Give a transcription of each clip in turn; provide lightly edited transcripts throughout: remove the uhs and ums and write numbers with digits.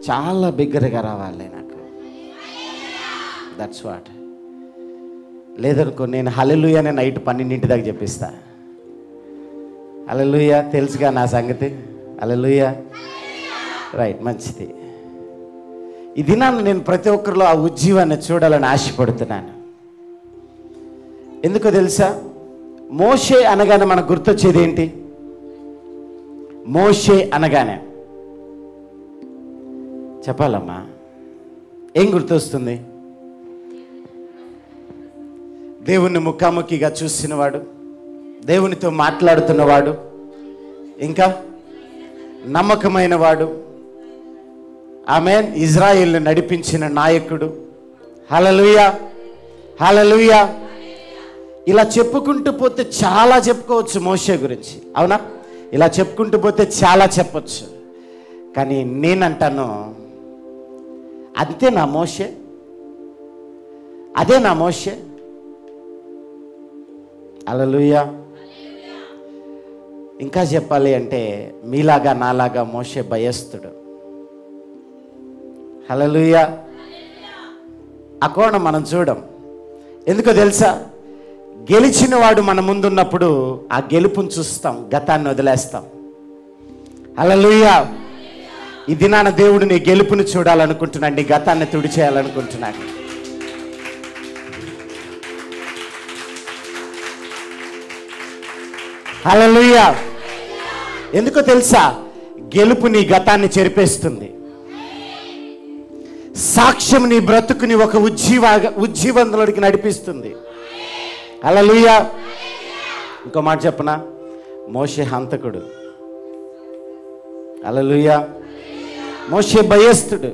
చాలా బిగ్గరగా రావాలి నాకు. That's what. లేదనుకో నేను హల్లెలూయా అని నైట్ 12 దాకా చెప్పిస్తా. హల్లెలూయా తెలుసుగా నా సంగతి. హల్లెలూయా రైట్, మంచిది. ఈ దినాన్ని నేను ప్రతి ఒక్కరిలో ఆ ఉజ్జీవాన్ని చూడాలని ఆశపడుతున్నాను. ఎందుకో తెలుసా? మోషే అనగానే మనకు గుర్తొచ్చేది ఏంటి? మోషే అనగానే చెప్పాలమ్మా, ఏం గుర్తొస్తుంది? దేవుణ్ణి ముఖాముఖిగా చూసినవాడు, దేవునితో మాట్లాడుతున్నవాడు, ఇంకా నమ్మకమైన వాడు, ఆమేన్, ఇజ్రాయేల్ని నడిపించిన నాయకుడు. హల్లెలూయా హల్లెలూయా. ఇలా చెప్పుకుంటూ పోతే చాలా చెప్పుకోవచ్చు మోషే గురించి, అవునా? ఇలా చెప్పుకుంటూ పోతే చాలా చెప్పచ్చు. కానీ నేనంటాను, అంతే నా మోషే, అదే నా మోషే. హల్లెలూయా. ఇంకా చెప్పాలి అంటే మీలాగా నాలాగా మోషే భయస్థుడు. హల్లెలూయా. ఆ కోణం మనం చూడం. ఎందుకో తెలుసా? గెలిచిన వాడు మన ముందున్నప్పుడు ఆ గెలుపును చూస్తాం, గతాన్ని వదిలేస్తాం. హల్లెలూయా. ఈ దినాన దేవుడు నీ గెలుపుని చూడాలనుకుంటున్నాడు, నీ గతాన్ని తుడిచేయాలనుకుంటున్నాడు. హల్లెలూయా. ఎందుకో తెలుసా? గెలుపు నీ గతాన్ని చెరిపేస్తుంది. సాక్ష్యం నీ బ్రతుకుని ఒక ఉజ్జీవంతుడికి నడిపిస్తుంది. హల్లెలూయా. ఇంకో మాట చెప్పనా? మోషే హంతకుడు. హల్లెలూయా. మోషే భయస్థుడు.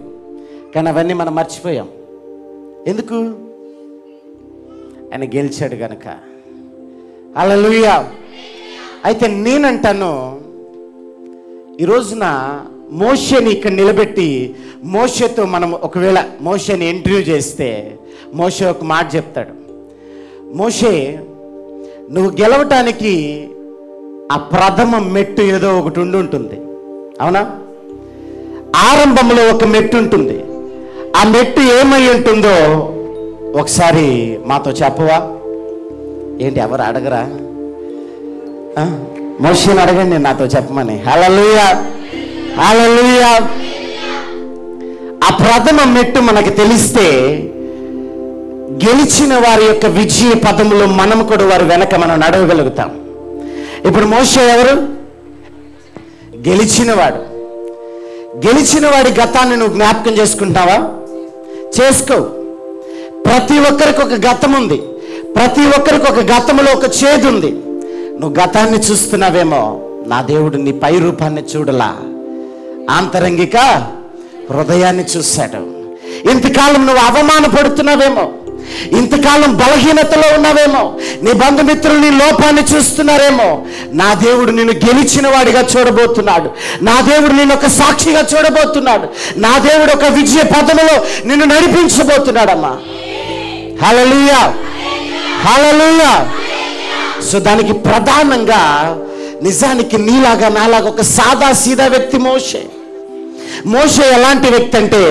కానీ అవన్నీ మనం మర్చిపోయాం. ఎందుకు? ఆయన గెలిచాడు గనక. హల్లెలూయా. అయితే నేనంటాను, ఈ రోజున మోషేని ఇక్కడ నిలబెట్టి మోషేతో మనం ఒకవేళ మోషేని ఇంటర్వ్యూ చేస్తే మోషే ఒక మాట చెప్తాడు. మోషే, నువ్వు గెలవటానికి ఆ ప్రథమ మెట్టు ఏదో ఒకటి ఉంటుంది, అవునా? ఆరంభంలో ఒక మెట్టు ఉంటుంది. ఆ మెట్టు ఏమై ఉంటుందో ఒకసారి మాతో చెప్పవా? ఏంటి, ఎవరు అడగరా? మోషేని అడగండి నాతో చెప్పమని. హల్లెలూయా హల్లెలూయా. ఆ ప్రథమ మెట్టు మనకు తెలిస్తే గెలిచిన వారి యొక్క విజయ పదములో మనం కూడా వారి వెనక మనం నడవగలుగుతాం. ఇప్పుడు మోషే ఎవరు? గెలిచినవాడు. గెలిచిన వాడి గతాన్ని నువ్వు జ్ఞాపకం చేసుకుంటావా? చేసుకో. ప్రతి ఒక్కరికి ఒక గతం ఉంది. ప్రతి ఒక్కరికి ఒక గతంలో ఒక చేదు ఉంది. నువ్వు గతాన్ని చూస్తున్నావేమో, నా దేవుడు నీ పై రూపాన్ని చూడలా, ఆంతరంగిక హృదయాన్ని చూశాడు. ఇంతకాలం నువ్వు అవమానపడుతున్నావేమో, ఇంతకాలం బలహీనతలో ఉన్నావేమో, నీ బంధుమిత్రులు నీ లోపాన్ని చూస్తున్నారేమో, నా దేవుడు నిన్ను గెలిచిన వాడిగా చూడబోతున్నాడు. నా దేవుడు నిన్ను ఒక సాక్షిగా చూడబోతున్నాడు. నా దేవుడు ఒక విజయ పదములో నిన్ను నడిపించబోతున్నాడమ్మా. హల్లెలూయా హల్లెలూయా. సో దానికి ప్రధానంగా నిజానికి నీలాగా నాలాగా ఒక సాదా సీదా వ్యక్తి మోషే. మోషే ఎలాంటి వ్యక్తి అంటే,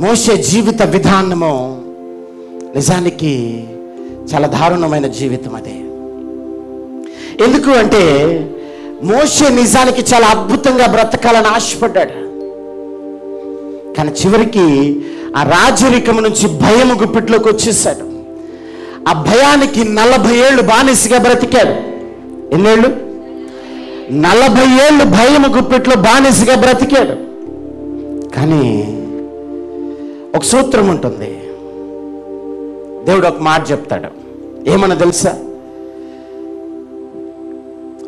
మోషే జీవిత విధానము నిజానికి చాలా దారుణమైన జీవితం అదే. ఎందుకు అంటే మోషే నిజానికి చాలా అద్భుతంగా బ్రతకాలని ఆశపడ్డాడు. కానీ చివరికి ఆ రాజరికం నుంచి భయము గుప్పిట్లోకి వచ్చేసాడు. ఆ భయానికి 40 ఏళ్ళు బానిసగా బ్రతికాడు. ఎన్నేళ్ళు? 40 ఏళ్ళు భయము గుప్పిట్లో బానిసగా బ్రతికాడు. కానీ ఒక సూత్రం ఉంటుంది. దేవుడు ఒక మాట చెప్తాడు. ఏమన్నా తెలుసా?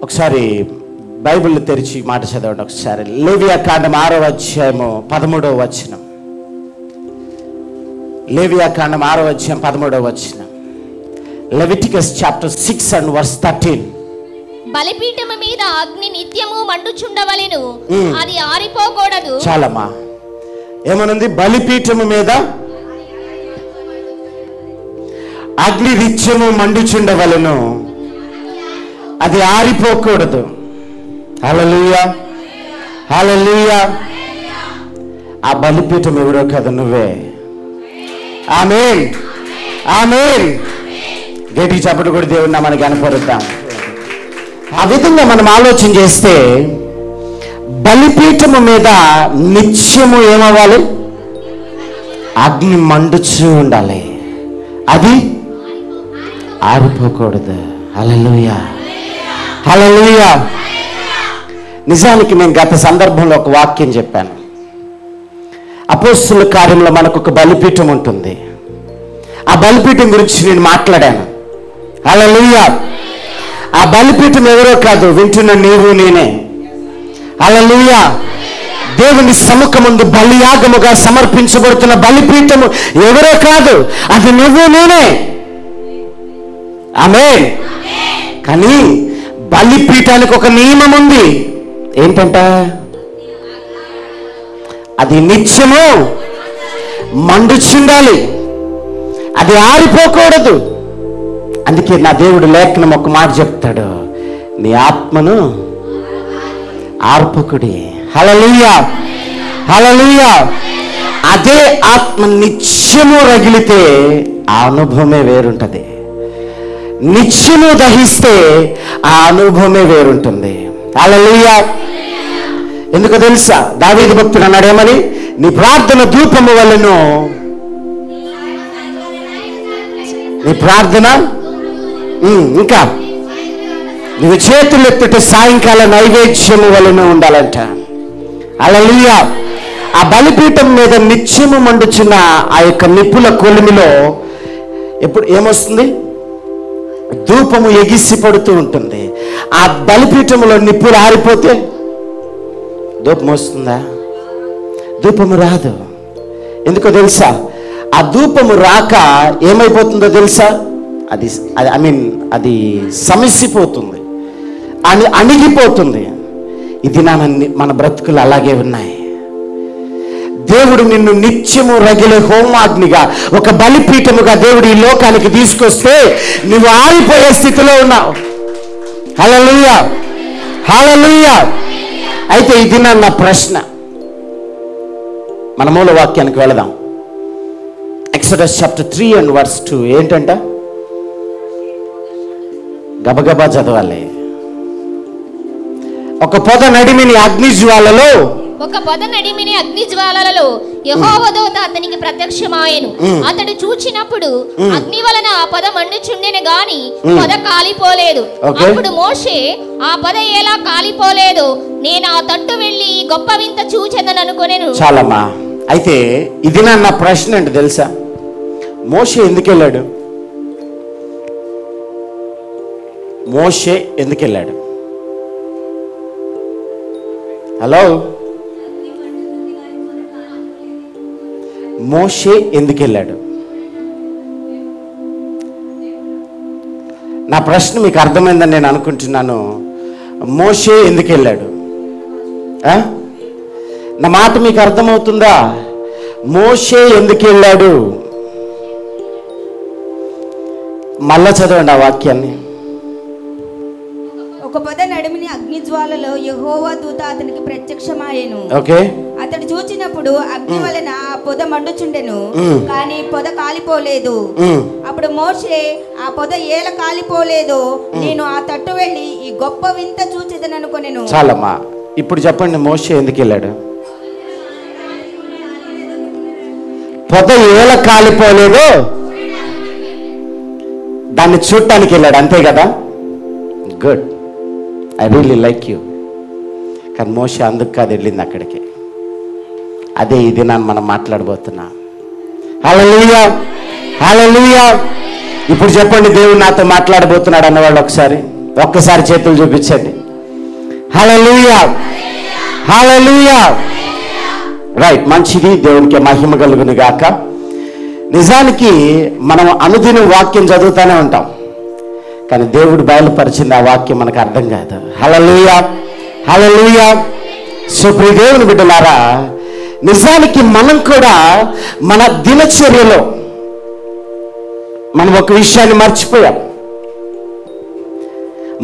ఒకసారి బైబిల్ తెరిచి మాట చదవండి ఒకసారి. లేవియాకాండం 6వ అధ్యాయము 13వ వచనం. లేవియాకాండం 6వ అధ్యాయం 13వ వచనం. Leviticus chapter 6 and verse 13. బలిపీఠము మీద అగ్ని నిత్యము మండుచుండవలెను, అది ఆరిపోకూడదు. చాలమ్మా. ఏమనుంది? బలిపీఠము మీద అగ్ని నిత్యము మండుచుండవలెను, అది ఆరిపోకూడదు. హల్లెలూయా హల్లెలూయా. ఆ బలిపీఠం ఎవరో కాదు, నువ్వే. ఆమేన్, ఆమేన్. గట్టిగా చప్పట్లు కూడా దేవుడిని మనకి కనపరుద్దాం. ఆ విధంగా మనం ఆలోచన చేస్తే బలిపీఠము మీద నిత్యము ఏమవ్వాలి? అగ్ని మండుచూ ఉండాలి, అది ఆరిపోకూడదు. హల్లెలూయా, హల్లెలూయా. నిజానికి నేను గత సందర్భంలో ఒక వాక్యం చెప్పాను. అపోస్తుల కార్యంలో మనకు ఒక బలిపీఠం ఉంటుంది. ఆ బలిపీఠం గురించి నేను మాట్లాడాను. హల్లెలూయా. ఆ బలిపీఠం ఎవరో కాదు, వింటున్న నీవు నేనే. హల్లెలూయా. దేవుని సముఖముందు బలియాగముగా సమర్పించబడుతున్న బలిపీఠము ఎవరో కాదు, అది నువ్వు నేనే. ఆమేన్. కానీ బలిపీఠానికి ఒక నియమం ఉంది. ఏంటంట? అది నిత్యము మండుచుండాలి, అది ఆరిపోకూడదు. అందుకే నా దేవుడు లేఖనం ఒక మాట చెప్తాడు, నీ ఆత్మను ఆర్పకుడి. హల్లెలూయా, హల్లెలూయా. అదే ఆత్మ నిత్యము రగిలితే ఆ అనుభవమే వేరుంటది. నిత్యము దహిస్తే ఆ అనుభవమే వేరుంటుంది. హల్లెలూయా. ఎందుకో తెలుసా? దావీదు భక్తుడు అన్నాడు ఏమని? నీ ప్రార్థన ధూపము వలెను, నీ ప్రార్థన ఇంకా నువ్వు చేతులెత్తుట సాయంకాల నైవేద్యము వలన ఉండాలంట. హల్లెలూయా. ఆ బలిపీఠం మీద నిత్యము మండుచున్న ఆ యొక్క నిప్పుల కొలిమిలో ఎప్పుడు ఏమొస్తుంది? ధూపము ఎగిసి పడుతూ ఉంటుంది. ఆ బలిపీఠములో నిప్పులు ఆరిపోతే ధూపం వస్తుందా? ధూపము రాదు. ఎందుకో తెలుసా? ఆ ధూపము రాక ఏమైపోతుందో తెలుసా? అది సమసిపోతుంది, అణిగిపోతుంది. ఇది మన బ్రతుకులు అలాగే ఉన్నాయి. దేవుడు నిన్ను నిత్యము రగిలే హోమాగ్నిగా, ఒక బలిపీఠముగా దేవుడు ఈ లోకానికి తీసుకొస్తే నువ్వు ఆరిపోయే స్థితిలో ఉన్నావు. హల్లెలూయా, హల్లెలూయా. అయితే ఇది నా ప్రశ్న. మన మూల వాక్యానికి వెళదాం. Exodus chapter 3 and verse 2. ఏంటంట? గబగబా చదవాలి. ఒక పొద నడిమిని అగ్ని జ్వాలలలో యెహోవా దూత అతనికి ప్రత్యక్షమాయెను. అతడు చూచినప్పుడు అగ్ని వలన ఆ పొద మండుచుండెను గాని పొద కాలిపోలేదు. అప్పుడు మోషే, ఆ పొద ఎలా కాలిపోలేదు? నేను ఆ తట్టు వెళ్ళి గొప్ప వింత చూచెదను అనుకొనెను. చాలమ్మా. అయితే ఇది నా ప్రశ్న ఏంటి తెలుసా? మోషే ఎందుకు వెళ్ళాడు? మోషే ఎందుకు వెళ్ళాడు? హలో, మోషే ఎందుకు వెళ్ళాడు? నా ప్రశ్న మీకు అర్థమైందని నేను అనుకుంటున్నాను. మోషే ఎందుకు వెళ్ళాడు? నా మాట మీకు అర్థమవుతుందా? మోషే ఎందుకు వెళ్ళాడు? మళ్ళా చదవండి ఆ వాక్యాన్ని. ఒక పొద నడిమిని అగ్ని జ్వాలలో యెహోవా దూత అతనికి ప్రత్యక్షమాయెను. ఓకే. అతడు చూచినప్పుడు అగ్ని వలన ఆ పొద మండుచుండెను కానీ పొద కాలిపోలేదు. అప్పుడు మోషే, ఆ పొద ఏల కాలిపోలేదు, నేను ఆ తట్టు వెళ్ళి ఈ గొప్ప వింత చూచెదను అనుకొనెను. చాలమ్మా. ఇప్పుడు చెప్పండి, మోషే ఎందుకు వెళ్ళాడు? పొద ఏల కాలిపోలేదు, దాన్ని చూడటానికి వెళ్ళాడు, అంతే కదా? Good, I really like you. కానీ మోషే అందుకు కాదు వెళ్ళింది అక్కడికి. అదే ఇది మనం మాట్లాడబోతున్నాం. హల్లెలూయా, హల్లెలూయా. ఇప్పుడు చెప్పండి, దేవుడు నాతో మాట్లాడబోతున్నాడు అన్నవాళ్ళు ఒక్కసారి చేతులు చూపించండి. హల్లెలూయా, హల్లెలూయా. రైట్, మంచిది. దేవునికి మహిమ కలుగును గాక. నిజానికి మనం అనుదిన వాక్యం చదువుతూనే ఉంటాం, కానీ దేవుడు బయలుపరిచింది ఆ వాక్యం మనకు అర్థం కాదు. హల్లెలూయా, హల్లెలూయా. సో ప్రియ దేవుని బిడ్డలారా, నిజానికి మనం కూడా మన దినచర్యలో మనం ఒక విషయాన్ని మర్చిపోయాం.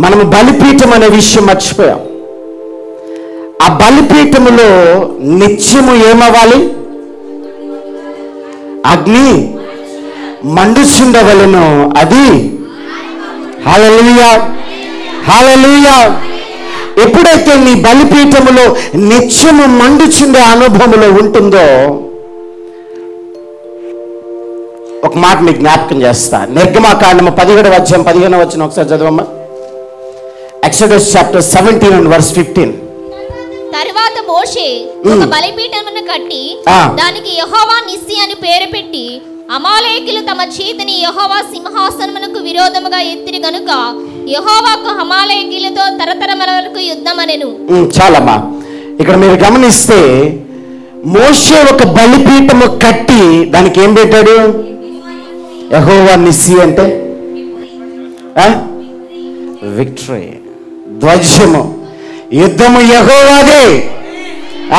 మనము బలిపీఠం అనే విషయం మర్చిపోయాం. ఆ బలిపీఠములో నిత్యము ఏమవ్వాలి? అగ్ని మండుచుండవలెను. అది హల్లెలూయా, హల్లెలూయా. ఎప్పుడైతే నీ బలిపీఠములో నిత్యము మండుచుండే అనుభవంలో ఉంటుందో, ఒక మాట మీకు జ్ఞాపకం చేస్తా. నిర్గమకాండము 17వ అధ్యాయం 15వ వచనం ఒకసారి చదవమ్మా. Exodus chapter 17 and verse 15. తరువాత మోషే ఒక బలిపీఠమును కట్టి దానికి యెహోవా నిస్సి అని పేరు పెట్టి, అమాలేకీయులు తమ చేతిని యెహోవా సింహాసనమునకు విరోధముగా ఎత్తిరి గనుక యెహోవాకు అమాలేకీయులతో తరతరముల వరకు యుద్ధమనెను. చాలమ్మా. ఇక్కడ మీరు గమనిస్తే మోషే ఒక బలిపీఠము కట్టి దానికి ఏం పెట్టాడు? యెహోవా నిస్సి అంటే విక్టరీ, ధ్వజము, యుద్ధము యెహోవాదే.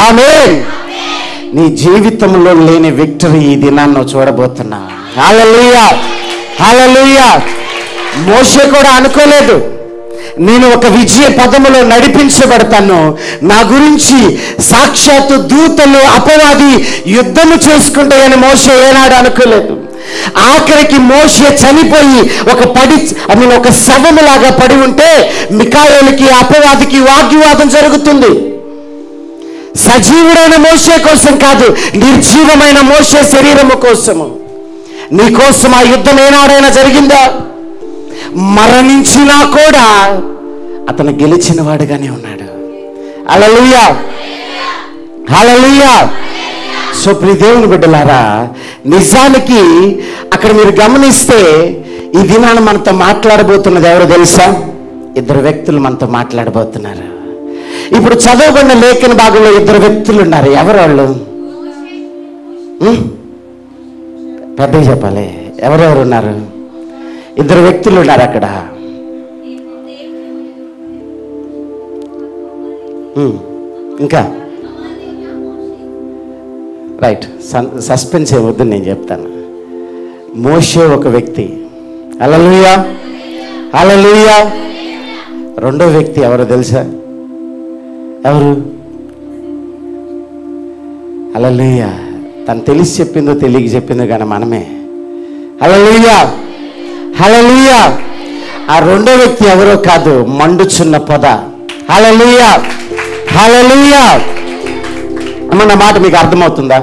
ఆమేన్. నీ జీవితంలో లేని విక్టరీ ఈ దినాన్ని చూడబోతున్నా. హల్లెలూయా, హల్లెలూయా. మోషే కూడా అనుకోలేదు నేను ఒక విజయ పదములో నడిపించబడతాను, నా గురించి సాక్షాత్తు దూతలు అపవాది యుద్ధము చేసుకుంటాయని మోషే ఏనాడు అనుకోలేదు. ఆఖరికి మోషే చనిపోయి ఒక శవములాగా పడి ఉంటే మికాయేలుకి అపవాదికి వాగ్వివాదం జరుగుతుంది. సజీవుడైన మోషే కోసం కాదు, నిర్జీవమైన మోషే శరీరము కోసము. నీ కోసం ఆ యుద్ధం ఏనాడైనా జరిగిందా? మరణించినా కూడా అతను గెలిచిన వాడుగానే ఉన్నాడు. హల్లెలూయా, హల్లెలూయా. సో ప్రియ దేవుని బిడ్డలారా, నిజానికి అక్కడ మీరు గమనిస్తే ఈ దినాన్ని మనతో మాట్లాడబోతున్నది ఎవరో తెలుసా? ఇద్దరు వ్యక్తులు మనతో మాట్లాడబోతున్నారు. ఇప్పుడు చదవబడిన లేఖన భాగంలో ఇద్దరు వ్యక్తులు ఉన్నారు. ఎవరు వాళ్ళు? పెద్దగా చెప్పాలి. ఎవరెవరు ఉన్నారు? ఇద్దరు వ్యక్తులు ఉన్నారు అక్కడ. ఇంకా రైట్, సస్పెన్స్ ఏమొద్దు, నేను చెప్తాను. మోషే ఒక వ్యక్తి. హల్లెలూయా, హల్లెలూయా. రెండో వ్యక్తి ఎవరో తెలుసా? ఎవరు? హల్లెలూయా. తను తెలిసి చెప్పిందో తెలియక చెప్పిందో కానీ మనమే. హల్లెలూయా, హల్లెలూయా. ఆ రెండో వ్యక్తి ఎవరో కాదు, మండుచున్న పొద. హల్లెలూయా, హల్లెలూయా. అన్న మాట మీకు అర్థమవుతుందా?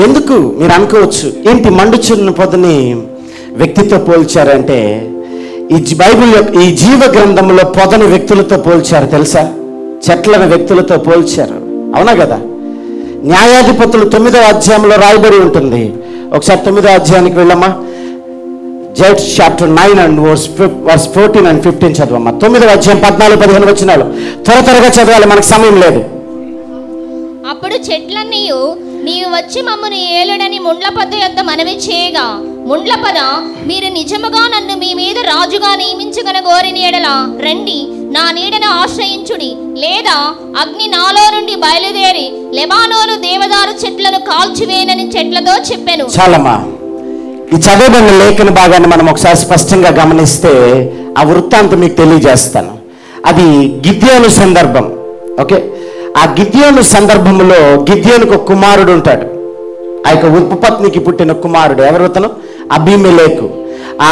ఎందుకు మీరు అనుకోవచ్చు, ఏంటి మండుచున్న పొదని వ్యక్తితో పోల్చారంటే, ఈ జీవ గ్రంథంలో పొదను వ్యక్తులతో పోల్చారు తెలుసా? చెట్లను వ్యక్తులతో పోల్చారు. అవునా కదా? న్యాయాధిపతులు 9వ అధ్యాయంలో రాయబడి ఉంటుంది. ఒకసారి 9వ అధ్యాయానికి వెళ్ళమ్మా. Judge chapter 9 and verse 14 and 15 చదవమ్మా. 9వ అధ్యాయం 14-15 వచనాలు త్వరగా చదవాలి, మనకు సమయం లేదు. అప్పుడు చెట్లన్నీ నీవు వచ్చి మమ్మను ఏలుడని ముండ్ల పొద యొద్ద మనవి చేయగా, ముండ్ల పొద, మీరు నిజముగా నన్ను మీ మీద రాజుగా నియమించగన గోరిని ఎడల రండి, నా నీడను ఆశ్రయించుడి, లేదా అగ్ని నాలో నుండి బయలుదేరి లెబానోను దేవదారు చెట్లను కాల్చివేనని చెట్లతో చెప్పెను. చాలమ్మా. ఈ చదవబడిన లేఖన భాగాన్ని మనం ఒకసారి స్పష్టంగా గమనిస్తే ఆ వృత్తాంతం మీకు తెలియజేస్తాను. అది గిద్యోను సందర్భం. ఓకే, ఆ గిద్యోను సందర్భంలో గిద్యోనుకు ఒక కుమారుడు ఉంటాడు. ఆ యొక్క ఉపపత్నికి పుట్టిన కుమారుడు ఎవరు? అతను అబీమెలెకు. ఆ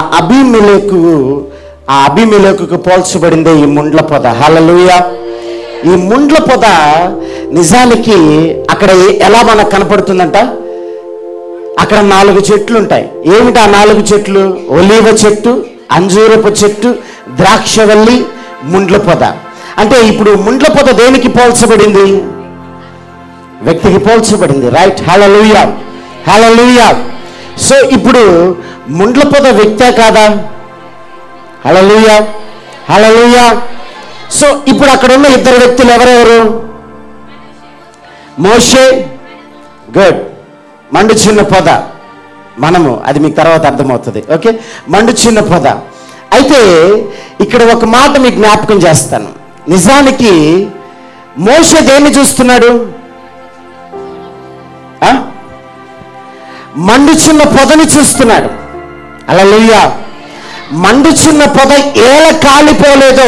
అబీమెలెకుకు పోల్చబడిందే ఈ ముండ్ల పొద. హల్లెలూయా. ఈ ముండ్ల పొద నిజానికి అక్కడ ఎలా మనకు కనపడుతుందంట? అక్కడ 4 చెట్లు ఉంటాయి. ఏమిటి ఆ 4 చెట్లు? ఒలీవ చెట్టు, అంజూరపు చెట్టు, ద్రాక్షవల్లి, ముండ్ల పొద. అంటే ఇప్పుడు ముండ్ల పొద దేనికి పోల్చబడింది? వ్యక్తికి పోల్చబడింది. రైట్, హల్లెలూయా, హల్లెలూయా. సో ఇప్పుడు ముండ్ల పొద వ్యక్తే కాదా? హల్లెలూయా, హల్లెలూయా. సో ఇప్పుడు అక్కడ ఉన్న ఇద్దరు వ్యక్తులు ఎవరెవరు? మోషే, గుడ్, మండుచున్న పొద, మనము, అది మీకు తర్వాత అర్థమవుతుంది. ఓకే, మండుచున్న పొద. అయితే ఇక్కడ ఒక మాట మీకు జ్ఞాపకం చేస్తాను. నిజానికి మోషే దేన్ని చూస్తున్నాడు? మండుచున్న పొదని చూస్తున్నాడు. హల్లెలూయా. మండుచున్న పొద ఎలా కాలిపోలేదో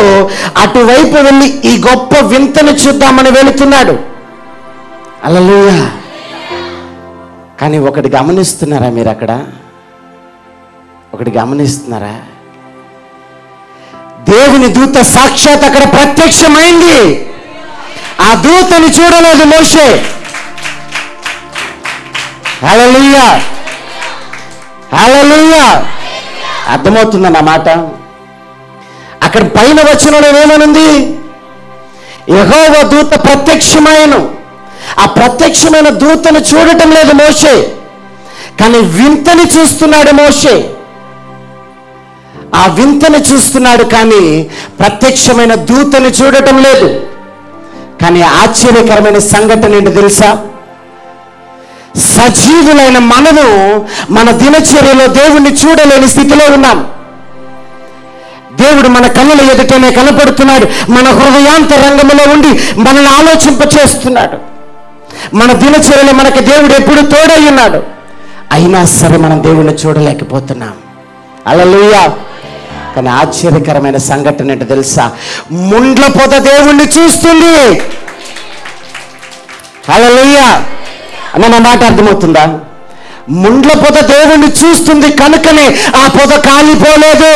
అటువైపు వెళ్ళి ఈ గొప్ప వింతను చూద్దామని వెళుతున్నాడు. హల్లెలూయా. కానీ ఒకటి గమనిస్తున్నారా మీరు? అక్కడ ఒకటి గమనిస్తున్నారా? దేవుని దూత సాక్షాత్ అక్కడ ప్రత్యక్షమైంది. ఆ దూతని చూడలేదు మోషే. హల్లెలూయా, హల్లెలూయా. అర్థమవుతుందన్నమాట. అక్కడ పైన వచనంలో ఏమనుంది? యెహోవా దూత ప్రత్యక్షమైన. ఆ ప్రత్యక్షమైన దూతను చూడటం లేదు మోషే, కానీ వింతని చూస్తున్నాడు మోషే. ఆ వింతని చూస్తున్నాడు కానీ ప్రత్యక్షమైన దూతని చూడటం లేదు. కానీ ఆశ్చర్యకరమైన సంఘటన ఏంటో తెలుసా? సజీవులైన మనము మన దినచర్యలో దేవుణ్ణి చూడలేని స్థితిలో ఉన్నాం. దేవుడు మన కన్నుల ఎదుటనే కనపడుతున్నాడు. మన హృదయాంతరంగంలో ఉండి మనల్ని ఆలోచింపచేస్తున్నాడు. మన దినచర్యలో మనకి దేవుడు ఎప్పుడు తోడై ఉన్నాడు. అయినా సరే మనం దేవుణ్ణి చూడలేకపోతున్నాం. హల్లెలూయా. కానీ ఆశ్చర్యకరమైన సంఘటన ఏంటో తెలుసా? ముండ్ల పొద దేవుణ్ణి చూస్తుంది. హల్లెలూయా అన్న నా మాట అర్థమవుతుందా? ముండ్ల పొద దేవుణ్ణి చూస్తుంది కనుకనే ఆ పొద కాలిపోలేదు.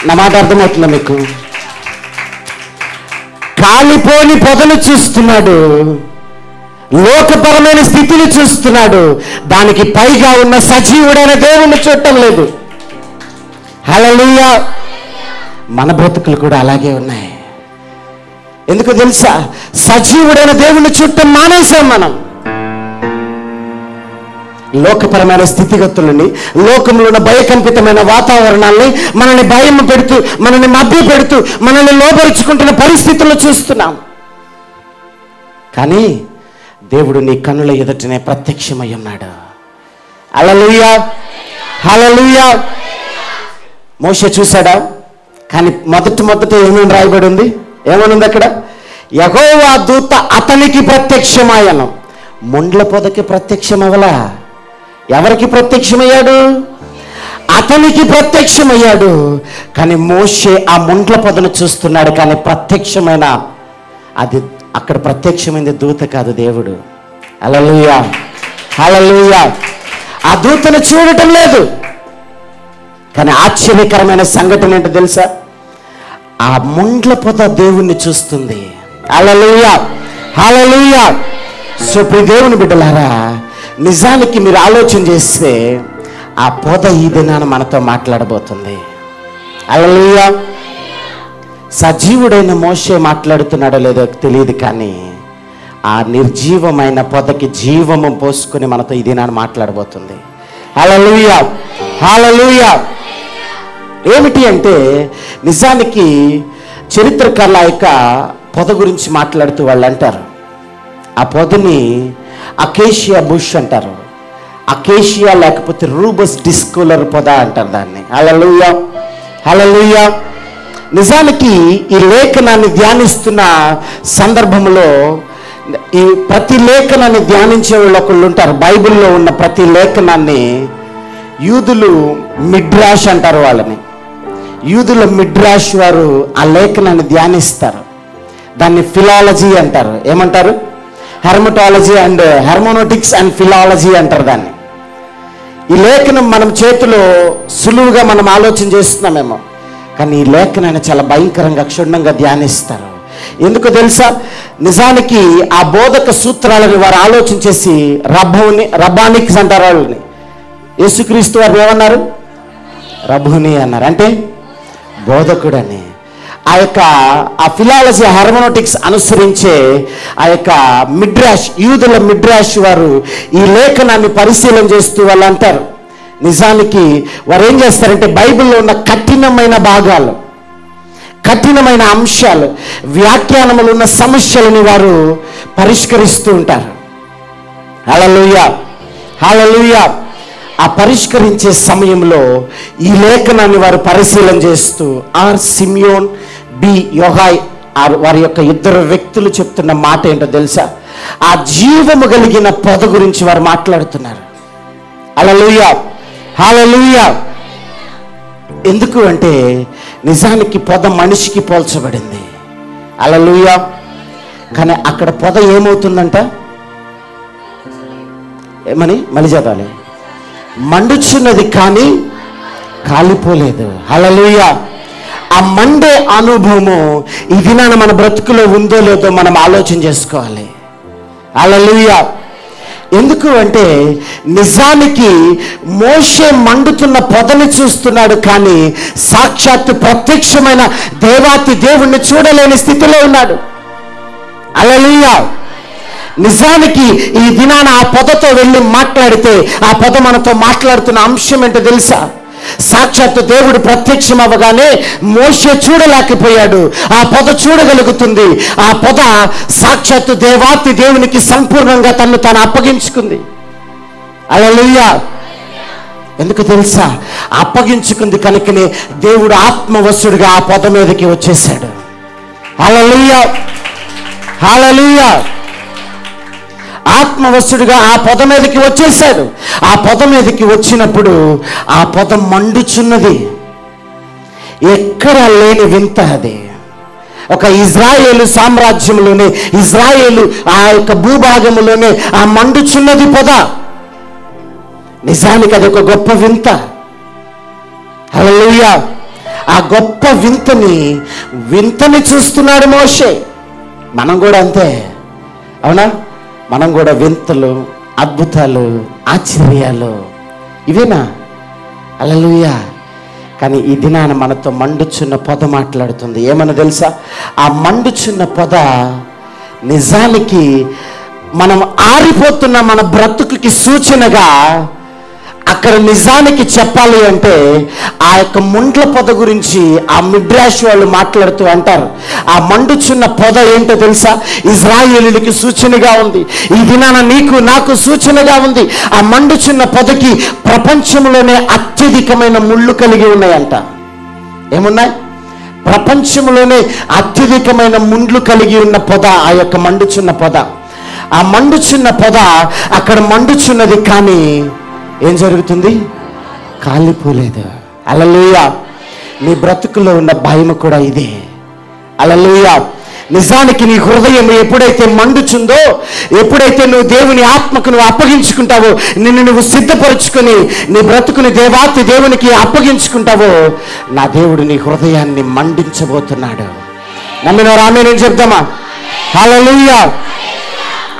నా మాట అర్థమవుతుందా మీకు? కాలిపోని పొదను చూస్తున్నాడు, లోకపరమైన స్థితిని చూస్తున్నాడు. దానికి పైగా ఉన్న సజీవుడైన దేవుణ్ణి చూడటం లేదు. హల్లెలూయా. మన బ్రతుకులు కూడా అలాగే ఉన్నాయి. ఎందుకు తెలుసా? సజీవుడైన దేవుణ్ణి చూడటం మానేశాం మనం. లోకపరమైన స్థితిగతులని, లోకంలో ఉన్న భయకంపితమైన వాతావరణాన్ని మనల్ని భయం పెడుతూ, మనల్ని మభ్య పెడుతూ, మనల్ని లోబరుచుకుంటున్న పరిస్థితుల్లో చూస్తున్నాం. కానీ దేవుడు నీ కన్నుల ఎదుటనే ప్రత్యక్షమై ఉన్నాడు. హల్లెలూయా, హల్లెలూయా. మోషే చూశాడా? కానీ మొదట ఏమేమి రాయబడి ఉంది? ఏమనుంది అక్కడ? యెహోవా దూత అతనికి ప్రత్యక్షమాయను. ముండ్ల పొదకి ప్రత్యక్షమవలా. ఎవరికి ప్రత్యక్షమయ్యాడు? అతనికి ప్రత్యక్షమయ్యాడు. కానీ మోషే ఆ ముండ్ల పొదను చూస్తున్నాడు. కానీ ప్రత్యక్షమైన అది అక్కడ ప్రత్యక్షమైంది దూత కాదు, దేవుడు. హల్లెలూయా, హల్లెలూయా. ఆ దూతను చూడటం లేదు. కానీ ఆశ్చర్యకరమైన సంఘటన ఏంటో తెలుసా? ఆ ముండ్ల పొద దేవుణ్ణి చూస్తుంది. హల్లెలూయా, హల్లెలూయా. సో ప్రియ దేవుని బిడ్డలారా, నిజానికి మీరు ఆలోచన చేస్తే ఆ పొద ఈ దినాన మనతో మాట్లాడబోతుంది. హల్లెలూయా. సజీవుడైన మోషే మాట్లాడుతున్నాడో లేదో తెలియదు, కానీ ఆ నిర్జీవమైన పొదకి జీవము పోసుకొని మనతో ఈ దినాన మాట్లాడబోతుంది. హల్లెలూయా, హల్లెలూయా. ఏమిటి అంటే, నిజానికి చరిత్రకారుల యొక్క పొద గురించి మాట్లాడుతూ వాళ్ళు అంటారు, ఆ పొదని అకేషియా బుష్ అంటారు. అకేషియా లేకపోతే రూబస్ డిస్కోలర్ పొద అంటారు దాన్ని. హల్లెలూయా, హల్లెలూయా. నిజానికి ఈ లేఖనాన్ని ధ్యానిస్తున్న సందర్భంలో ఈ ప్రతి లేఖనాన్ని ధ్యానించే వాళ్ళు ఒకళ్ళు ఉంటారు. బైబిల్లో ఉన్న ప్రతి లేఖనాన్ని యూదులు మిడ్రాష్ అంటారు వాళ్ళని. యూదుల మిడ్రాష్ వారు ఆ లేఖనాన్ని ధ్యానిస్తారు. దాన్ని ఫిలాలజీ అంటారు. ఏమంటారు? హెర్మటాలజీ అండ్ హెర్మోనోటిక్స్ అండ్ ఫిలాలజీ అంటారు దాన్ని. ఈ లేఖనం మనం చేతిలో సులువుగా మనం ఆలోచన చేస్తున్నామేమో, కానీ ఈ లేఖనాన్ని చాలా భయంకరంగా క్షుణ్ణంగా ధ్యానిస్తారు. ఎందుకు తెలుసా? నిజానికి ఆ బోధక సూత్రాలని వారు ఆలోచన చేసి రబ్బానిక్స్ అంటారు వాళ్ళని. యేసుక్రీస్తు వారు ఏమన్నారు? రబ్బుని అన్నారు. అంటే బోధకుడని. ఆ ఫిలాలజీ హెర్మోనోటిక్స్ అనుసరించే ఆ యొక్క మిడ్రాష్, యూదుల మిడ్రాష్ వారు ఈ లేఖనాన్ని పరిశీలన చేస్తూ వాళ్ళు అంటారు, నిజానికి వారు ఏం చేస్తారంటే బైబిల్లో ఉన్న కఠినమైన భాగాలు, కఠినమైన అంశాలు, వ్యాఖ్యానములు ఉన్న సమస్యలని వారు పరిష్కరిస్తూ ఉంటారు. హల్లెలూయా, హల్లెలూయా. ఆ పరిష్కరించే సమయంలో ఈ లేఖనాన్ని వారు పరిశీలన చేస్తూ ఆర్ సిమియోన్ బి యోహాయ్ వారి యొక్క ఇద్దరు వ్యక్తులు చెప్తున్న మాట ఏంటో తెలుసా? ఆ జీవము కలిగిన పొద గురించి వారు మాట్లాడుతున్నారు. హల్లెలూయా, హల్లెలూయా. ఎందుకు అంటే నిజానికి పొద మనిషికి పోల్చబడింది. హల్లెలూయా. కానీ అక్కడ పొద ఏమవుతుందంట? ఏమని మళ్ళీ చదవాలి? మండుచున్నది కానీ కాలిపోలేదు. హల్లెలూయా. ఆ మండే అనుభవము ఈ దినాన మన బ్రతుకులో ఉందో లేదో మనం ఆలోచన చేసుకోవాలి. హల్లెలూయా. ఎందుకు అంటే నిజానికి మోషే మండుతున్న పొదని చూస్తున్నాడు, కానీ సాక్షాత్తు ప్రత్యక్షమైన దేవాతి దేవుణ్ణి చూడలేని స్థితిలో ఉన్నాడు. హల్లెలూయా. నిజానికి ఈ దినాన ఆ పొదతో వెళ్ళి మాట్లాడితే ఆ పొద మనతో మాట్లాడుతున్న అంశం ఏంటో తెలుసా? సాక్షాత్తు దేవుడు ప్రత్యక్షం అవ్వగానే మోషే చూడలేకపోయాడు, ఆ పొద చూడగలుగుతుంది. ఆ పొద సాక్షాత్తు దేవాతి దేవునికి సంపూర్ణంగా తను తాను అప్పగించుకుంది. హల్లెలూయా. ఎందుకు తెలుసా? అప్పగించుకుంది కనుకనే దేవుడు ఆత్మవశుడుగా ఆ పొద మీదకి వచ్చేసాడు. హల్లెలూయా, హల్లెలూయా. ఆత్మవశుడుగా ఆ పొద మీదకి వచ్చేసాడు. ఆ పొద మీదకి వచ్చినప్పుడు ఆ పొద మండుచున్నది. ఎక్కడ లేని వింత అది. ఒక ఇజ్రాయేలు సామ్రాజ్యంలోనే, ఇజ్రాయేలు ఆ యొక్క భూభాగంలోనే ఆ మండుచున్నది పొద. నిజానికి అది ఒక గొప్ప వింత. హల్లెలూయా. ఆ గొప్ప వింతని చూస్తున్నాడు మోషే. మనం కూడా అంతే, అవునా? మనం కూడా వింతలు, అద్భుతాలు, ఆశ్చర్యాలు ఇవేనా? హల్లెలూయా. కానీ ఈ దినాన మనతో మండుచున్న పొద మాట్లాడుతుంది. ఏమన్నా తెలుసా? ఆ మండుచున్న పొద నిజానికి మనం ఆరిపోతున్న మన బ్రతుకుకి సూచనగా అక్కడ నిజానికి చెప్పాలి అంటే ఆ యొక్క ముండ్ల పొద గురించి ఆ మిడ్రాష్ వాళ్ళు మాట్లాడుతూ అంటారు. ఆ మండుచున్న పొద ఏంటో తెలుసా? ఇజ్రాయేలీయులకి సూచనగా ఉంది. ఈ దినాన నీకు నాకు సూచనగా ఉంది. ఆ మండుచున్న పొదకి ప్రపంచంలోనే అత్యధికమైన ముళ్ళు కలిగి ఉన్నాయంట. ఏమున్నాయి? ప్రపంచంలోనే అత్యధికమైన ముండ్లు కలిగి ఉన్న పొద ఆ యొక్క మండుచున్న పొద. ఆ మండుచున్న పొద అక్కడ మండుచున్నది, కానీ ఏం జరుగుతుంది? కాలిపోలేదు. హల్లెలూయా. నీ బ్రతుకులో ఉన్న భయం కూడా ఇదే. హల్లెలూయా. నిజానికి నీ హృదయం ఎప్పుడైతే మండుచుందో, ఎప్పుడైతే నువ్వు దేవుని ఆత్మకు నువ్వు అప్పగించుకుంటావో, నిన్ను నువ్వు సిద్ధపరుచుకొని నీ బ్రతుకుని దేవాతి దేవునికి అప్పగించుకుంటావో, నా దేవుడు నీ హృదయాన్ని మండించబోతున్నాడు. నమ్మిన రామే నేను చెప్తామా? హల్లెలూయా,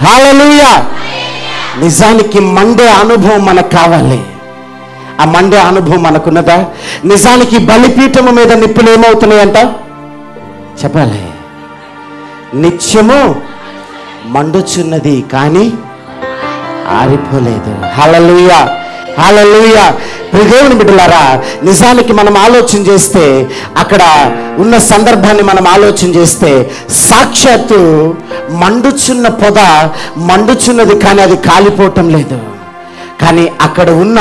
హల్లెలూయా. నిజానికి మండే అనుభవం మనకు కావాలి. ఆ మండే అనుభవం మనకున్నదా? నిజానికి బలిపీఠము మీద నిప్పులు ఏమవుతున్నాయంట చెప్పాలి? నిత్యము మండుచున్నది, కానీ ఆరిపోలేదు. హల్లెలూయా, హల్లెలూయా. దేవుని బిడ్డలారా, నిజానికి మనం ఆలోచన చేస్తే, అక్కడ ఉన్న సందర్భాన్ని మనం ఆలోచన చేస్తే, సాక్షాత్తు మండుచున్న పొద మండుచున్నది, కానీ అది కాలిపోవటం లేదు. కానీ అక్కడ ఉన్న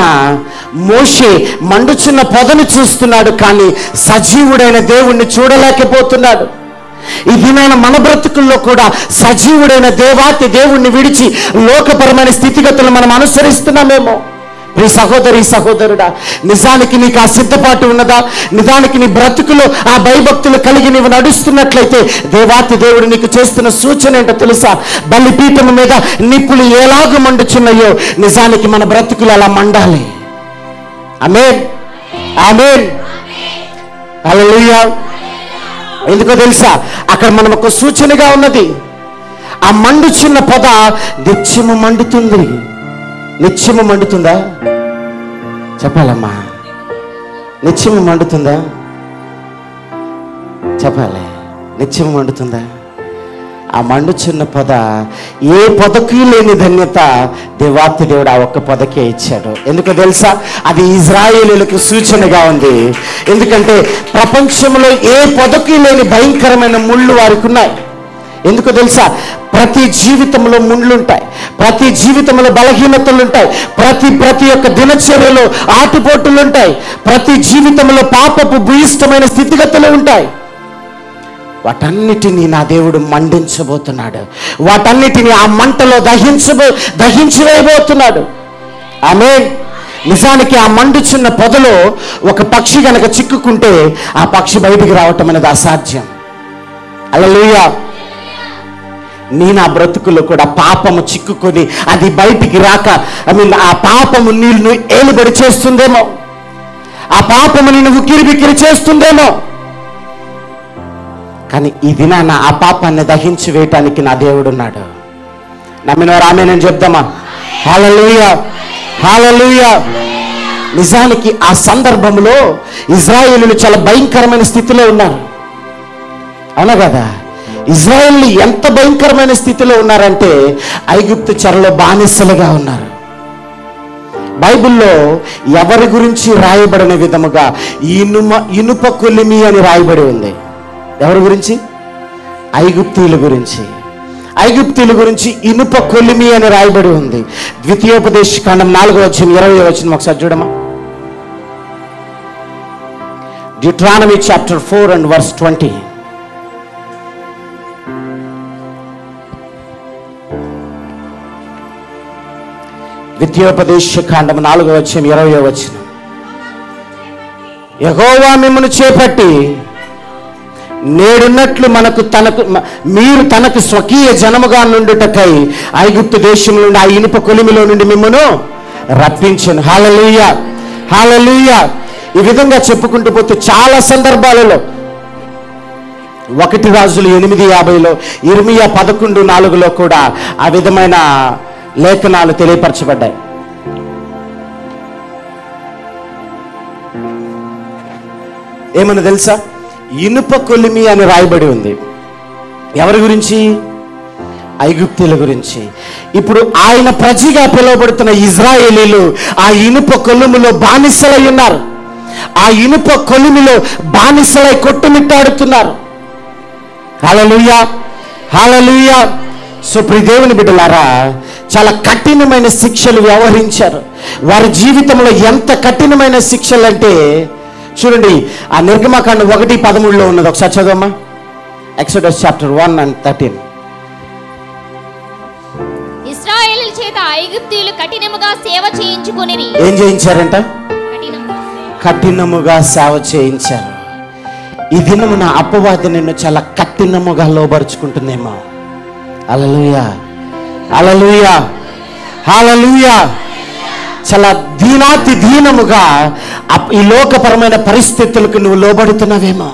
మోషే మండుచున్న పొదను చూస్తున్నాడు, కానీ సజీవుడైన దేవుణ్ణి చూడలేకపోతున్నాడు. ఈ దినాన మన బ్రతుకుల్లో కూడా సజీవుడైన దేవాతి దేవుణ్ణి విడిచి లోకపరమైన స్థితిగతులు మనం అనుసరిస్తున్నామేమో. ప్రియ సహోదరి సహోదరుడా, నిజానికి నీకు ఆ సిద్ధపాటు ఉన్నదా? నిజానికి నీ బ్రతుకులో ఆ భయభక్తులు కలిగి నీవు నడుస్తున్నట్లయితే దేవాతి దేవుడు నీకు చేస్తున్న సూచన ఏంటో తెలుసా? బలిపీఠం మీద నిప్పులు ఎలాగ మండుచున్నాయో నిజానికి మన బ్రతుకులు అలా మండాలి. ఆమేన్, ఆమేన్, హల్లెలూయా. ఎందుకో తెలుసా? అక్కడ మనం ఒక సూచనగా ఉన్నది. ఆ మండుచున్న పొద నిత్యము మండుతుంది. నిత్యము మండుతుందా? చెప్పాలమ్మా. నిత్యము మండుతుందా? చెప్పాలి. నిత్యము మండుతుందా? ఆ మండుచున్న పొద ఏ పొదకి లేని ధన్యత దేవాతి దేవుడు ఆ ఒక్క పొదకే ఇచ్చాడు. ఎందుకో తెలుసా? అది ఇజ్రాయేలీయులకు సూచనగా ఉంది. ఎందుకంటే ప్రపంచంలో ఏ పొదకి లేని భయంకరమైన ముళ్ళు వారికి ఉన్నాయి. ఎందుకో తెలుసా? ప్రతి జీవితంలో ముండ్లుంటాయి, ప్రతి జీవితంలో బలహీనతలు ఉంటాయి, ప్రతి ఒక్క దినచర్యలో ఆటుపోటులు ఉంటాయి, ప్రతి జీవితంలో పాపపు భూయిష్టమైన స్థితిగతులు ఉంటాయి. వాటన్నిటినీ నా దేవుడు మండించబోతున్నాడు. వాటన్నిటినీ ఆ మంటలో దహించివేయబోతున్నాడు. ఆమేన్. నిజానికి ఆ మండుచున్న పొదలో ఒక పక్షి గనక చిక్కుకుంటే ఆ పక్షి బయటికి రావటం అనేది అసాధ్యం. హల్లెలూయా. నా బ్రతుకులో కూడా పాపము చిక్కుకొని అది బయటికి రాక ఆ పాపము నీళ్ళు ఏలుబడి చేస్తుందేమో, ఆ పాపము నిన్ను ఉక్కిరి బిక్కిరి చేస్తుందేమో. కానీ ఈ దినాన ఆ పాపాన్ని దహించి వేయటానికి నా దేవుడున్నాడు. నమ్మినవారు ఆమేనని చెప్దామా? హల్లెలూయా, హల్లెలూయా. నిజానికి ఆ సందర్భంలో ఇజ్రాయేలీయులు చాలా భయంకరమైన స్థితిలో ఉన్నారు. అవునా కదా? ఇజ్రాయేలీయులు ఎంత భయంకరమైన స్థితిలో ఉన్నారంటే ఐగుప్తు చెరలో బానిసలుగా ఉన్నారు. బైబిల్లో ఎవరి గురించి రాయబడిన విధముగా ఇనుప కొలిమి అని రాయబడి ఉంది. ఎవరి గురించి? ఐగుప్తీయుల గురించి. ఐగుప్తీయుల గురించి ఇనుప కొలిమి అని రాయబడి ఉంది. ద్వితీయోపదేశకాండం 4:20 ఒకసారి చూడమా. Deuteronomy chapter 4 and verse 20. ద్వితీయోపదేశకాండం 4:20. యెహోవా మిమ్మును చేపట్టి నేడున్నట్లు మీరు తనకు స్వకీయ జనముగా నుండుటకై ఐగుప్తు దేశం నుండి ఆ ఇనుప కొలిమిలో నుండి మిమ్మును రప్పించెను. హల్లెలూయా, హల్లెలూయా. ఈ విధంగా చెప్పుకుంటూ పోతే చాలా సందర్భాలలో 1 రాజులు 8:50, ఇర్మియా 11:4 కూడా ఆ విధమైన లేఖనాలు తెలియపరచబడ్డాయి. ఏమన్నా తెలుసా? ఇనుప కొలిమి అని రాయబడి ఉంది. ఎవరి గురించి? ఐగుప్తీయుల గురించి. ఇప్పుడు ఆయన ప్రజగా పిలువబడుతున్న ఇజ్రాయేలీలు ఆ ఇనుప కొలిమిలో బానిసలై ఉన్నారు. ఆ ఇనుప కొలిమిలో బానిసలై కొట్టుమిట్టాడుతున్నారు. హల్లెలూయా, హల్లెలూయా. సో ప్రియ దేవుని బిడ్డలారా, చాలా కఠినమైన శిక్షలు వ్యవహరించారు. వారి జీవితంలో ఎంత కఠినమైన శిక్షలు అంటే చూడండి, ఆ నిర్గమకాండం 1:13 ఉన్నది. ఒకసారి చదవమ్మా. Exodus chapter 1 and 13. ఇశ్రాయేలీయుల చేత ఐగుప్తీయులు కఠినముగా సేవ చేయించుకొనిరి. ఏం చేయించారంట? కఠినముగా సేవ చేయించారు. ఈ దినమున అపవాది నిన్ను చాలా కఠినముగా లోబరుచుకుంటుందేమో. హల్లెలూయా, హల్లెలూయా, హల్లెలూయా. చాలా దీనాతి దీనముగా ఈ లోకపరమైన పరిస్థితులకు నువ్వు లోబడుతున్నావేమో.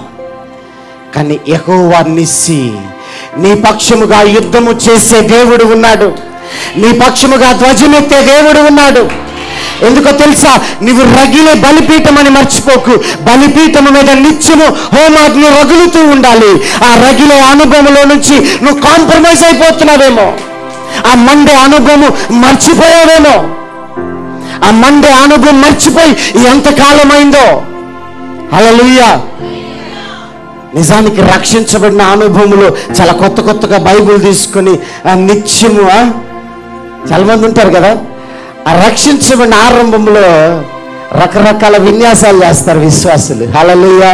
కానీ యెహోవా నిస్సి నీ పక్షముగా యుద్ధము చేసే దేవుడు ఉన్నాడు. నీ పక్షముగా ధ్వజమెత్తే దేవుడు ఉన్నాడు. ఎందుకో తెలుసా? నువ్వు రగిలే బలిపీఠం అని మర్చిపోకు. బలిపీఠము మీద నిత్యము హోమాగ్ని రగులుతూ ఉండాలి. ఆ రగిలే అనుభవంలో నుంచి నువ్వు కాంప్రమైజ్ అయిపోతున్నావేమో. ఆ మండే అనుభవం మర్చిపోయావేమో. ఆ మండే అనుభవం మర్చిపోయి ఎంతకాలమైందో. హల్లెలూయా. నిజానికి రక్షించబడిన అనుభవములు చాలా కొత్తగా బైబిల్ తీసుకొని నిత్యము చాలా మంది ఉంటారు కదా. ఆ రక్షించబడిన ఆరంభంలో రకరకాల విన్యాసాలు చేస్తారు విశ్వాసులు. హల్లెలూయా,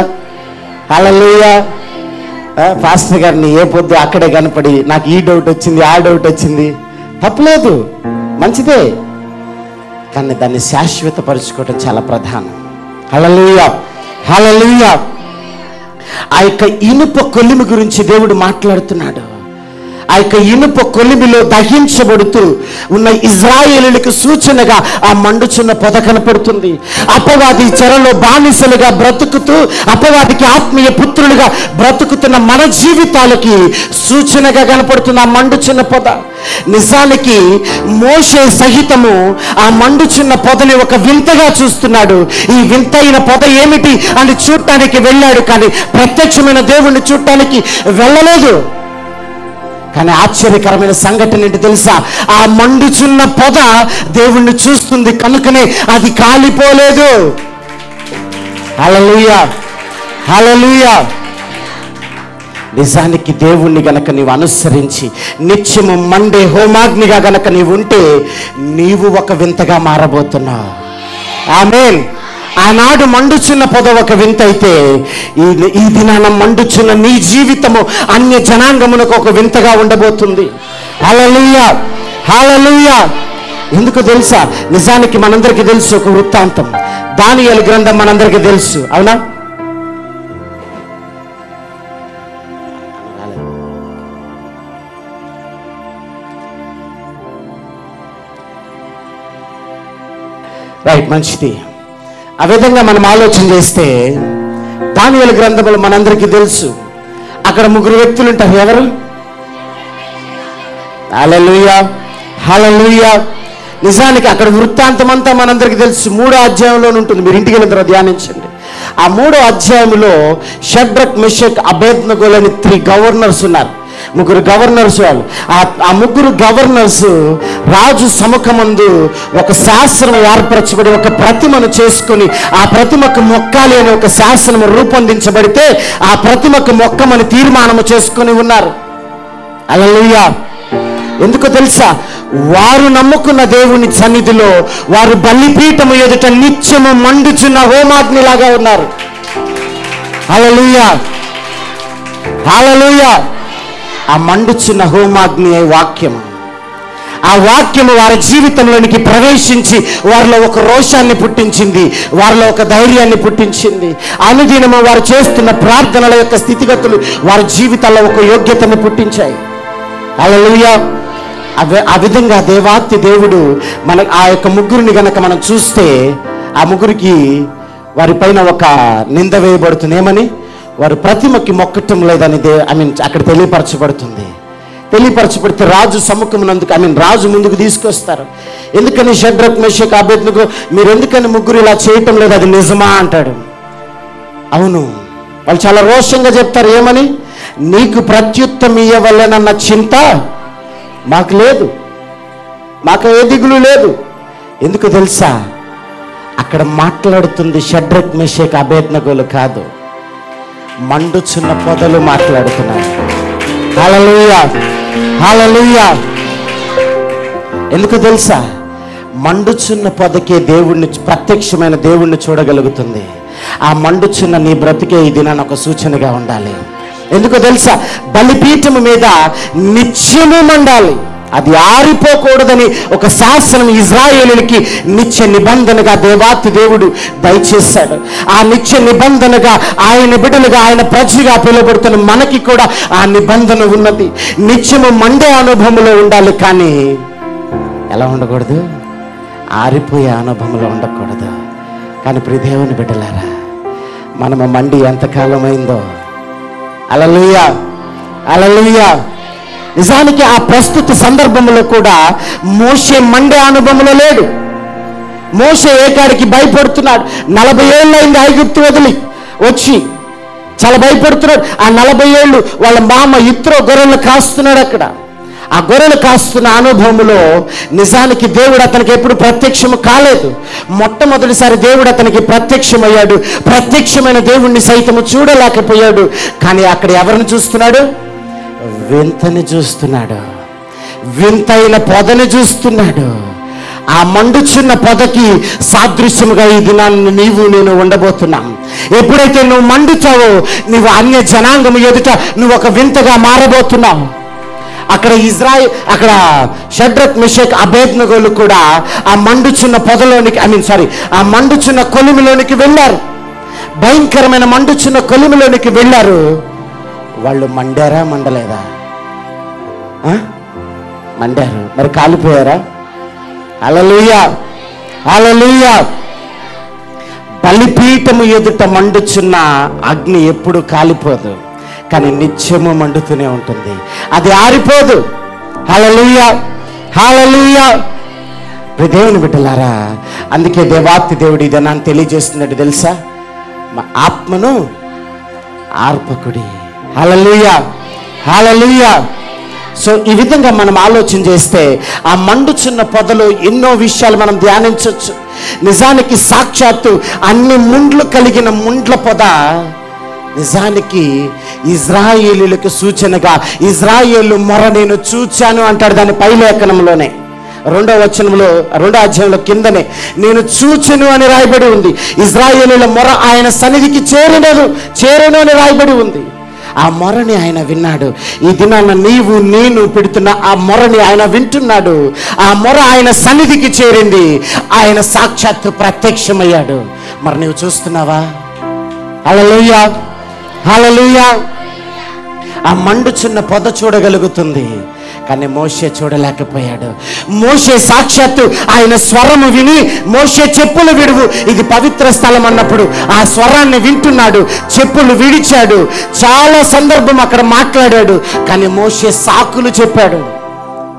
హల్లెలూయా. పాస్టర్ గారిని ఏ పొద్దు అక్కడే కనపడి నాకు ఈ డౌట్ వచ్చింది, ఆ డౌట్ వచ్చింది. తప్పులేదు, మంచిదే. కానీ దాన్ని శాశ్వతపరుచుకోవడం చాలా ప్రధానం. హల్లెలూయా, హల్లెలూయా. ఆ యొక్క ఇనుప కొలిమి గురించి దేవుడు మాట్లాడుతున్నాడు. ఆ యొక్క ఇనుప కొలిమిలో దహించబడుతూ ఉన్న ఇజ్రాయేలీయులకు సూచనగా ఆ మండుచున్న పొద కనపడుతుంది. అపవాది చెరలో బానిసలుగా బ్రతుకుతూ అపవాదికి ఆత్మీయ పుత్రులుగా బ్రతుకుతున్న మన జీవితాలకి సూచనగా కనపడుతున్న ఆ మండుచున్న పొద. నిజానికి మోషే సహితము ఆ మండుచున్న పొదని ఒక వింతగా చూస్తున్నాడు. ఈ వింతైన పొద ఏమిటి అని చూడటానికి వెళ్ళాడు, కానీ ప్రత్యక్షమైన దేవుణ్ణి చూడటానికి వెళ్ళలేదు. కానీ ఆశ్చర్యకరమైన సంఘటన ఏంటి తెలుసా? ఆ మండుచున్న పొద దేవుణ్ణి చూస్తుంది కనుకనే అది కాలిపోలేదు. హల్లెలూయా, హల్లెలూయా. నిజానికి దేవుణ్ణి గనక నీవు అనుసరించి నిత్యము మండే హోమాగ్నిగా గనక నీవు ఉంటే నీవు ఒక వింతగా మారబోతున్నావు. ఆమేన్. ఆనాడు మండుచున్న పొద ఒక వింత అయితే ఈ దినాన మండుచున్న నీ జీవితము అన్య జనాంగమునకు ఒక వింతగా ఉండబోతుంది. హల్లెలూయా, హల్లెలూయా. ఎందుకు తెలుసా? నిజానికి మనందరికీ తెలుసు ఒక వృత్తాంతం. దానియేలు గ్రంథం మనందరికీ తెలుసు, అవునా? రైట్, మంచిది. ఆ విధంగా మనం ఆలోచన చేస్తే దానియేలు గ్రంథంలో మనందరికీ తెలుసు, అక్కడ 3 వ్యక్తులు ఉంటారు. ఎవరు? హల్లెలూయా, హల్లెలూయా. నిజానికి అక్కడ వృత్తాంతం అంతా మనందరికీ తెలుసు. 3వ అధ్యాయంలో ఉంటుంది, మీరు ఇంటికి వెళ్ళిన తర్వాత ధ్యానించండి. ఆ 3వ అధ్యాయంలో షడ్రక్, మెషక్, అబేద్నెగోలని 3 గవర్నర్స్ ఉన్నారు. 3 గవర్నర్స్. వాళ్ళు ఆ 3 గవర్నర్స్ రాజు సముఖమందు ఒక శాస్త్రం ఏర్పరచబడి ఒక ప్రతిమను చేసుకుని ఆ ప్రతిమకు మొక్కాలి అనే ఒక శాసనం రూపొందించబడితే ఆ ప్రతిమకు మొక్కమని తీర్మానము చేసుకుని ఉన్నారు. హల్లెలూయా. ఎందుకో తెలుసా? వారు నమ్ముకున్న దేవుని సన్నిధిలో వారు బలిపీఠము ఎదుట నిత్యము మండుచున్న హోమాగ్నిలాగా ఉన్నారు. హల్లెలూయా, హల్లెలూయా. ఆ మండుచున్న హోమాగ్ని వాక్యము, ఆ వాక్యము వారి జీవితంలోనికి ప్రవేశించి వారిలో ఒక రోషాన్ని పుట్టించింది, వారిలో ఒక ధైర్యాన్ని పుట్టించింది. అనుదినము వారు చేస్తున్న ప్రార్థనల యొక్క స్థితిగతులు వారి జీవితాల్లో ఒక యోగ్యతను పుట్టించాయి. హల్లెలూయా. ఆ విధంగా దేవాతి దేవుడు మన ఆ యొక్క 3 గనక మనం చూస్తే ఆ 3కి వారిపైన ఒక నింద వేయబడుతుంది. ఏమని? వారు ప్రతిమకి మొక్కటం లేదని అక్కడ తెలియపరచబడుతుంది. తెలియపరచబడితే రాజు సముఖమునందుకు రాజు ముందుకు తీసుకొస్తారు. ఎందుకని షడ్రక్, మెషక్, అబేద్నెగో మీరు ఎందుకని 3 ఇలా చేయటం లేదు? అది నిజమా అంటాడు. అవును. వాళ్ళు చాలా రోషంగా చెప్తారు. ఏమని? నీకు ప్రత్యుత్తరం ఇయ్యవలెనన్న చింత మాకు లేదు, మాకు ఏ దిగులు లేదు. ఎందుకు తెలుసా? అక్కడ మాట్లాడుతుంది షడ్రక్, మెషక్, అబేద్నెగోలు కాదు, మండుచున్న పొదలు మాట్లాడుతున్నారు. హల్లెలూయా, హల్లెలూయా. ఎందుకు తెలుసా? మండుచున్న పొదకే దేవుణ్ణి, ప్రత్యక్షమైన దేవుణ్ణి చూడగలుగుతుంది. ఆ మండుచున్న నీ బ్రతికే ఈ దినాన్ని ఒక సూచనగా ఉండాలి. ఎందుకో తెలుసా? బలిపీఠము మీద నిత్యము మండాలి, అది ఆరిపోకూడదని ఒక శాసనం ఇజ్రాయేలునికి నిత్య నిబంధనగా దేవాతి దేవుడు దయచేశాడు. ఆ నిత్య నిబంధనగా ఆయన బిడ్డలుగా, ఆయన ప్రజగా పిలువబడుతున్న మనకి కూడా ఆ నిబంధన ఉన్నది. నిత్యము మండే అనుభవంలో ఉండాలి, కానీ ఎలా ఉండకూడదు? ఆరిపోయే అనుభవంలో ఉండకూడదు. కానీ ప్రియ దేవుని బిడ్డలారా, మనము మండి ఎంతకాలం అయిందో. హల్లెలూయా, హల్లెలూయా. నిజానికి ఆ ప్రస్తుత సందర్భంలో కూడా మోషే మండే అనుభవంలో లేడు. మోషే ఏకాడికి భయపడుతున్నాడు. 40 ఏళ్ళు అయింది ఐగుప్తు వదిలి వచ్చి, చాలా భయపడుతున్నాడు. ఆ 40 ఏళ్ళు వాళ్ళ మామ ఇత్రో గొర్రెలు కాస్తున్నాడు అక్కడ. ఆ గొర్రెలు కాస్తున్న అనుభవంలో నిజానికి దేవుడు అతనికి ఎప్పుడు ప్రత్యక్షము కాలేదు. మొట్టమొదటిసారి దేవుడు అతనికి ప్రత్యక్షమయ్యాడు. ప్రత్యక్షమైన దేవుణ్ణి సైతము చూడలేకపోయాడు. కానీ అక్కడ ఎవరిని చూస్తున్నాడు? వింతని చూస్తున్నాడు, వింతైన పొదను చూస్తున్నాడు. ఆ మండుచున్న పొదకి సాదృశ్యముగా ఈ దినాన్ని నీవు నేను ఉండబోతున్నాం. ఎప్పుడైతే నువ్వు మండుతావో నువ్వు అన్య జనాంగము ఎదుట నువ్వు ఒక వింతగా మారబోతున్నావు. అక్కడ షడ్రక్, మెషక్, అబేద్నెగోలు కూడా ఆ మండుచున్న పొదలోనికి ఆ మండుచున్న కొలిమిలోనికి వెళ్ళారు. భయంకరమైన మండుచున్న కొలిమిలోనికి వెళ్ళారు. వాళ్ళు మండారా? మండలేదా? మండారు. మరి కాలిపోయారా? హల్లెలూయా, హల్లెలూయా. బలిపీఠము ఎదుట మండుచున్న అగ్ని ఎప్పుడు కాలిపోదు, కానీ నిత్యము మండుతూనే ఉంటుంది, అది ఆరిపోదు. హల్లెలూయా, హల్లెలూయా. దేవుని బిడ్డలారా, అందుకే దేవాతి దేవుడు ఇది నాకు తెలియజేస్తున్నట్టు తెలుసా? మా ఆత్మను ఆర్పకుడి. హల్లెలూయా, హల్లెలూయా. సో ఈ విధంగా మనం ఆలోచన చేస్తే ఆ మండుచున్న పొదలో ఎన్నో విషయాలు మనం ధ్యానించవచ్చు. నిజానికి సాక్షాత్తు అన్ని ముండ్లు కలిగిన ముండ్ల పొద నిజానికి ఇజ్రాయేలీలకు సూచనగా, ఇజ్రాయేలు మొర నేను చూచాను అంటాడు దాని పైలేఖనంలోనే. 2వ వచనంలో 2వ అధ్యాయంలో కిందనే నేను చూచెను అని రాయబడి ఉంది. ఇజ్రాయేలీల మొర ఆయన సన్నిధికి చేరెను అని రాయబడి ఉంది. ఆ మొరని ఆయన విన్నాడు. ఈ దినాన నీవు నేను పెడుతున్న ఆ మొరని ఆయన వింటున్నాడు. ఆ మొర ఆయన సన్నిధికి చేరింది. ఆయన సాక్షాత్తు ప్రత్యక్షమయ్యాడు. మరి నీవు చూస్తున్నావా? హల్లెలూయా, హల్లెలూయా. ఆ మండుచున్న పొద చూడగలుగుతుంది, కానీ మోషే చూడలేకపోయాడు. మోషే సాక్షాత్తు ఆయన స్వరము విని, మోషే చెప్పులు విడువు, ఇది పవిత్ర స్థలం అన్నప్పుడు ఆ స్వరాన్ని వింటున్నాడు. చెప్పులు విడిచాడు. చాలా సందర్భం అక్కడ మాట్లాడాడు, కానీ మోషే సాకులు చెప్పాడు.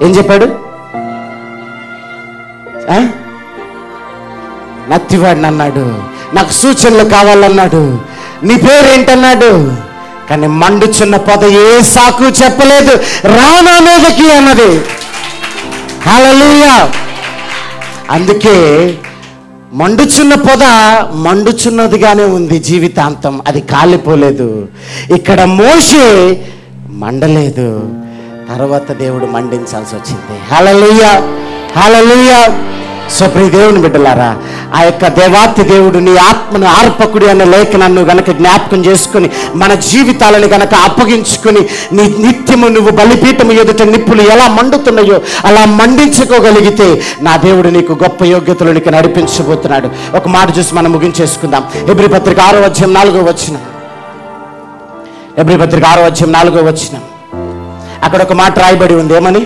ఏం చెప్పాడు? నత్తివాడిని అన్నాడు, నాకు సూచనలు కావాలన్నాడు, నీ పేరేంటన్నాడు. కానీ మండుచున్న పొద ఏ సాకు చెప్పలేదు, రానా మీదకి అన్నది. హల్లెలూయా. అందుకే మండుచున్న పొద మండుచున్నదిగానే ఉంది జీవితాంతం, అది కాలిపోలేదు. ఇక్కడ మోషే మండలేదు, తర్వాత దేవుడు మండించాల్సి వచ్చింది. హల్లెలూయా, హల్లెలూయా. సో ప్రియ దేవుని బిడ్డలారా, ఆ యొక్క దేవాతి దేవుడు నీ ఆత్మను ఆర్పకుడి అనే లేఖనాన్ని గనక జ్ఞాపకం చేసుకుని మన జీవితాలను గనక అప్పగించుకుని, నీ నిత్యము నువ్వు బలిపీఠము ఎదుట నిప్పులు ఎలా మండుతున్నాయో అలా మండించుకోగలిగితే నా దేవుడు నీకు గొప్ప యోగ్యతలోనికి నడిపించబోతున్నాడు. ఒక మాట చూసి మనం ముగించేసుకుందాం. హెబ్రీ పత్రిక 6వ అధ్యాయం 4వ వచనం. హెబ్రీ పత్రిక 6వ అధ్యాయం 4వ వచనం. అక్కడ ఒక మాట రాయబడి ఉంది. ఏమని?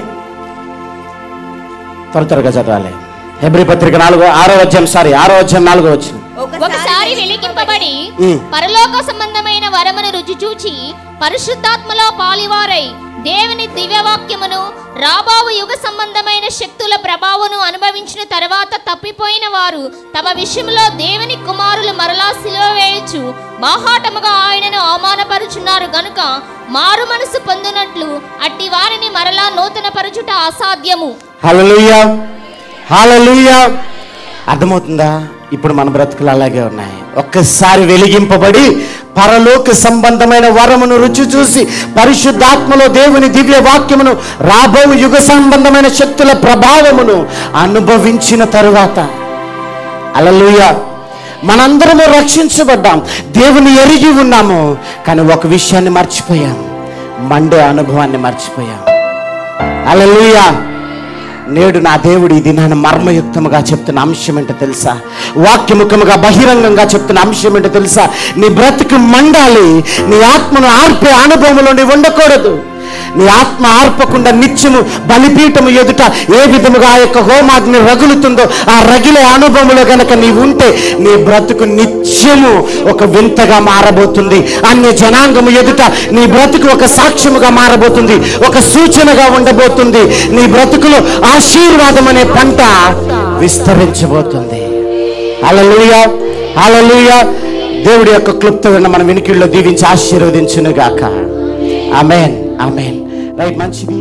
త్వరగా చదవాలి. హెబ్రీ పత్రిక 6వ అధ్యాయం 4వ వచనం. ఒకసారి వెలిగింపబడి పరలోక సంబంధమైన వరమును రుచి చూచి పరిశుద్ధాత్మలో పాలివారై దేవుని దివ్యవాక్యమును రాబోవు యుగ సంబంధమైన శక్తుల ప్రభావమును అనుభవించిన తర్వాత తప్పిపోయిన వారు తమ విషయంలో దేవుని కుమారులు మరలా సిలువ వేయచ్చు బాహాటముగా ఆయనను అవమానపరుచున్నారు గనుక మారు మనసు పొందినట్లు అట్టి వారిని మరలా నూతన పరచుట అసాధ్యము. హల్లెలూయా, హల్లెలూయా. అర్థమవుతుందా? ఇప్పుడు మన బ్రతుకులు అలాగే ఉన్నాయి. ఒక్కసారి వెలిగింపబడి పరలోక సంబంధమైన వరమును రుచి చూసి పరిశుద్ధాత్మలో దేవుని దివ్య వాక్యమును రాబో యుగ సంబంధమైన శక్తుల ప్రభావమును అనుభవించిన తరువాత, హల్లెలూయా, మనందరము రక్షించబడ్డాం, దేవుని ఎరిగి ఉన్నాము. కానీ ఒక విషయాన్ని మర్చిపోయాం, మండే అనుభవాన్ని మర్చిపోయాం. హల్లెలూయా. నేడు నా దేవుడు ఈ దినాన్ని మర్మయుక్తముగా చెప్తున్న అంశం ఏంటో తెలుసా? వాక్యముఖముగా బహిరంగంగా చెప్తున్న అంశం ఏంటో తెలుసా? నీ బ్రతుకు మండాలి. నీ ఆత్మను ఆర్పే అనుభవంలో నీవు ఉండకూడదు. నీ ఆత్మ ఆర్పకుండా నిత్యము బలిపీఠము ఎదుట ఏ విధముగా ఆ యొక్క హోమాగ్ని రగులుతుందో ఆ రగిలే అనుభవంలో గనక నీవు ఉంటే నీ బ్రతుకు నిత్యము ఒక వింతగా మారబోతుంది. అన్య జనాంగము ఎదుట నీ బ్రతుకు ఒక సాక్ష్యముగా మారబోతుంది, ఒక సూచనగా ఉండబోతుంది. నీ బ్రతుకులో ఆశీర్వాదం అనే పంట విస్తరించబోతుంది. హల్లెలూయా, హల్లెలూయా. దేవుడి యొక్క క్లుప్తమైన మన వినికిడిలో దీవించి ఆశీర్వదించును గాక. ఆమేన్, ఆమేన్. రైట్, మంచిది.